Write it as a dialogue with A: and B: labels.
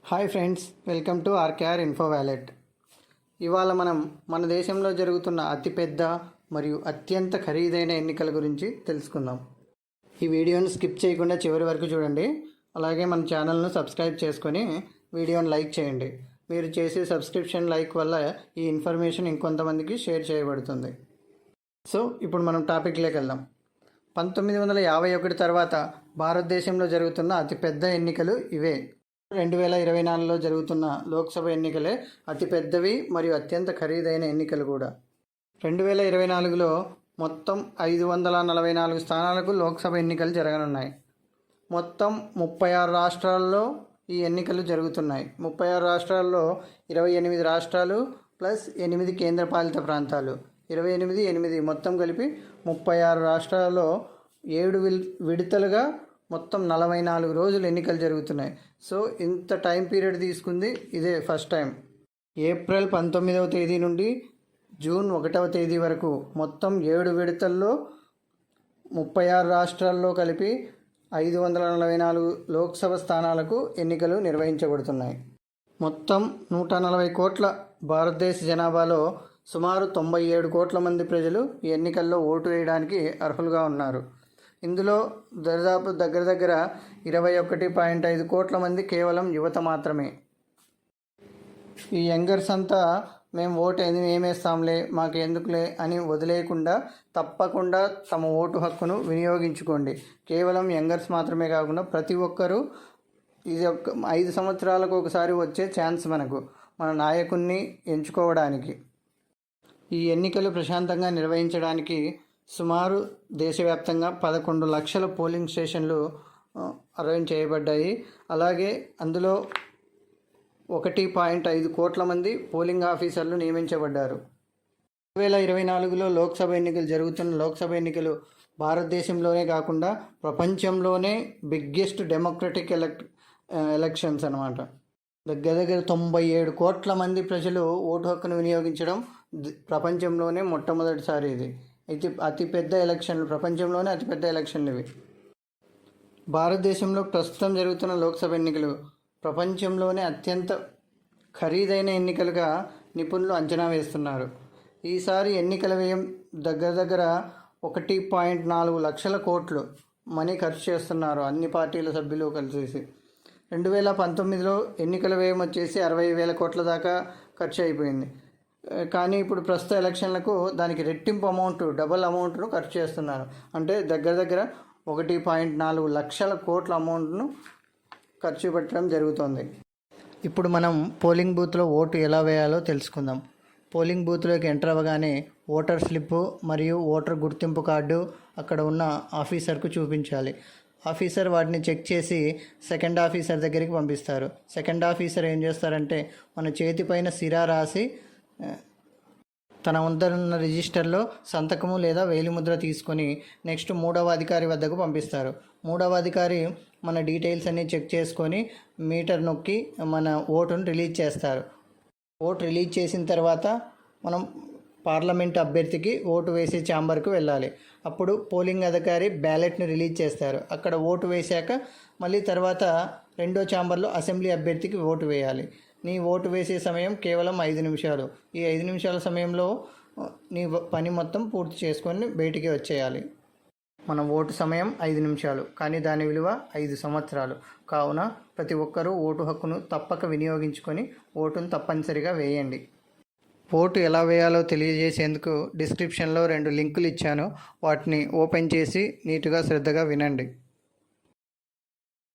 A: Hi friends, welcome to RKR info wallet. ఇవాళ మనం మన దేశంలో జరుగుతున్న అతిపెద్ద మరియు అత్యంత ఖరీదైన ఎన్నికల గురించి తెలుసుకుందాం. ఈ వీడియోను స్కిప్ చేయకుండా చివరి వరకు చూడండి. అలాగే మన ఛానల్ను సబ్స్క్రైబ్ చేసుకొని వీడియోను లైక్ చేయండి. మీరు చేసే సబ్స్క్రిప్షన్ లైక్ వల్ల ఈ ఇన్ఫర్మేషన్ ఇంకొంతమందికి షేర్ చేయబడుతుంది. సో ఇప్పుడు మనం టాపిక్లోకి వెళ్దాం. 1951 తర్వాత భారతదేశంలో జరుగుతున్న అతిపెద్ద ఎన్నికలు ఇవే. 2024లో జరుగుతున్న లోక్సభ ఎన్నికలే అతిపెద్దవి మరియు అత్యంత ఖరీదైన ఎన్నికలు కూడా. 2024లో మొత్తం 544 స్థానాలకు లోక్సభ ఎన్నికలు జరగనున్నాయి. మొత్తం 36 రాష్ట్రాల్లో ఈ ఎన్నికలు జరుగుతున్నాయి. 36 రాష్ట్రాల్లో 28 రాష్ట్రాలు ప్లస్ 8 కేంద్రపాలిత ప్రాంతాలు, 28 మొత్తం కలిపి 36 రాష్ట్రాలలో 7 విడతలుగా మొత్తం 44 రోజులు ఎన్నికలు జరుగుతున్నాయి. సో ఇంత టైం పీరియడ్ తీసుకుంది ఇదే ఫస్ట్ టైం. ఏప్రిల్ 19వ తేదీ నుండి జూన్ 1వ తేదీ వరకు మొత్తం 7 విడతల్లో 36 రాష్ట్రాల్లో కలిపి 544 లోక్సభ స్థానాలకు ఎన్నికలు నిర్వహించబడుతున్నాయి. మొత్తం 140 కోట్ల భారతదేశ జనాభాలో సుమారు 97 కోట్ల మంది ప్రజలు ఈ ఎన్నికల్లో ఓటు వేయడానికి అర్హులుగా ఉన్నారు. ఇందులో దాదాపు దగ్గర 21.5 కోట్ల మంది కేవలం యువత మాత్రమే. ఈ యంగర్స్ అంతా మేము ఓటు ఏమేస్తాంలే, మాకు ఎందుకులే అని వదిలేయకుండా తప్పకుండా తమ ఓటు హక్కును వినియోగించుకోండి. కేవలం యంగర్స్ మాత్రమే కాకుండా ప్రతి ఒక్కరూ, ఇది 5 సంవత్సరాలకు ఒకసారి వచ్చే ఛాన్స్ మనకు మన నాయకుడిని ఎంచుకోవడానికి. ఈ ఎన్నికలు ప్రశాంతంగా నిర్వహించడానికి సుమారు దేశవ్యాప్తంగా 11 లక్షల పోలింగ్ స్టేషన్లు అరేంజ్ చేయబడ్డాయి. అలాగే అందులో 1.5 కోట్ల మంది పోలింగ్ ఆఫీసర్లు నియమించబడ్డారు. 2024లో లోక్సభ ఎన్నికలు జరుగుతున్న లోక్సభ ఎన్నికలు భారతదేశంలోనే కాకుండా ప్రపంచంలోనే బిగ్గెస్ట్ డెమోక్రటిక్ ఎలక్షన్స్ అన్నమాట. దగ్గర 97 కోట్ల మంది ప్రజలు ఓటు హక్కును వినియోగించడం ప్రపంచంలోనే మొట్టమొదటిసారి. ఇది అయితే అతిపెద్ద ఎలక్షన్లు, ప్రపంచంలోనే అతిపెద్ద ఎలక్షన్లు ఇవి. భారతదేశంలో ప్రస్తుతం జరుగుతున్న లోక్సభ ఎన్నికలు ప్రపంచంలోనే అత్యంత ఖరీదైన ఎన్నికలుగా నిపుణులు అంచనా వేస్తున్నారు. ఈసారి ఎన్నికల వ్యయం దగ్గర 1.4 లక్షల కోట్లు మనీ ఖర్చు చేస్తున్నారు అన్ని పార్టీల సభ్యులు కలిసి. 2019లో ఎన్నికల వ్యయం వచ్చేసి 60,000 కోట్ల దాకా ఖర్చు అయిపోయింది. కానీ ఇప్పుడు ప్రస్తుత ఎలక్షన్లకు దానికి రెట్టింపు అమౌంట్, డబల్ అమౌంట్ను ఖర్చు చేస్తున్నారు. అంటే దగ్గర 1.4 లక్షల కోట్ల అమౌంట్ను ఖర్చు పెట్టడం జరుగుతుంది. ఇప్పుడు మనం పోలింగ్ బూత్లో ఓటు ఎలా వేయాలో తెలుసుకుందాం. పోలింగ్ బూత్లోకి ఎంటర్ అవ్వగానే ఓటర్ స్లిప్పు మరియు ఓటర్ గుర్తింపు కార్డు అక్కడ ఉన్న ఆఫీసర్కు చూపించాలి. ఆఫీసర్ వాటిని చెక్ చేసి సెకండ్ ఆఫీసర్ దగ్గరికి పంపిస్తారు. సెకండ్ ఆఫీసర్ ఏం చేస్తారంటే మన చేతిపైన సిరా రాసి తన వద్దనున్న రిజిస్టర్లో సంతకము లేదా వేలిముద్ర తీసుకొని నెక్స్ట్ 3వ అధికారి వద్దకు పంపిస్తారు. 3వ అధికారి మన డీటెయిల్స్ అన్నీ చెక్ చేసుకొని మీటర్ నొక్కి మన ఓటును రిలీజ్ చేస్తారు. ఓటు రిలీజ్ చేసిన తర్వాత మనం పార్లమెంట్ అభ్యర్థికి ఓటు వేసే ఛాంబర్కు వెళ్ళాలి. అప్పుడు పోలింగ్ అధికారి బ్యాలెట్ని రిలీజ్ చేస్తారు. అక్కడ ఓటు వేశాక మళ్ళీ తర్వాత రెండో ఛాంబర్లో అసెంబ్లీ అభ్యర్థికి ఓటు వేయాలి. నీ ఓటు వేసే సమయం కేవలం 5 నిమిషాలు. ఈ 5 నిమిషాల సమయంలో నీ పని మొత్తం పూర్తి చేసుకొని బయటికి వచ్చేయాలి. మన ఓటు సమయం 5 నిమిషాలు, కానీ దాని విలువ 5 సంవత్సరాలు. కావున ప్రతి ఒక్కరూ ఓటు హక్కును తప్పక వినియోగించుకొని ఓటును తప్పనిసరిగా వేయండి. ఓటు ఎలా వేయాలో తెలియజేసేందుకు డిస్క్రిప్షన్లో 2 లింకులు ఇచ్చాను. వాటిని ఓపెన్ చేసి నీట్గా శ్రద్ధగా వినండి.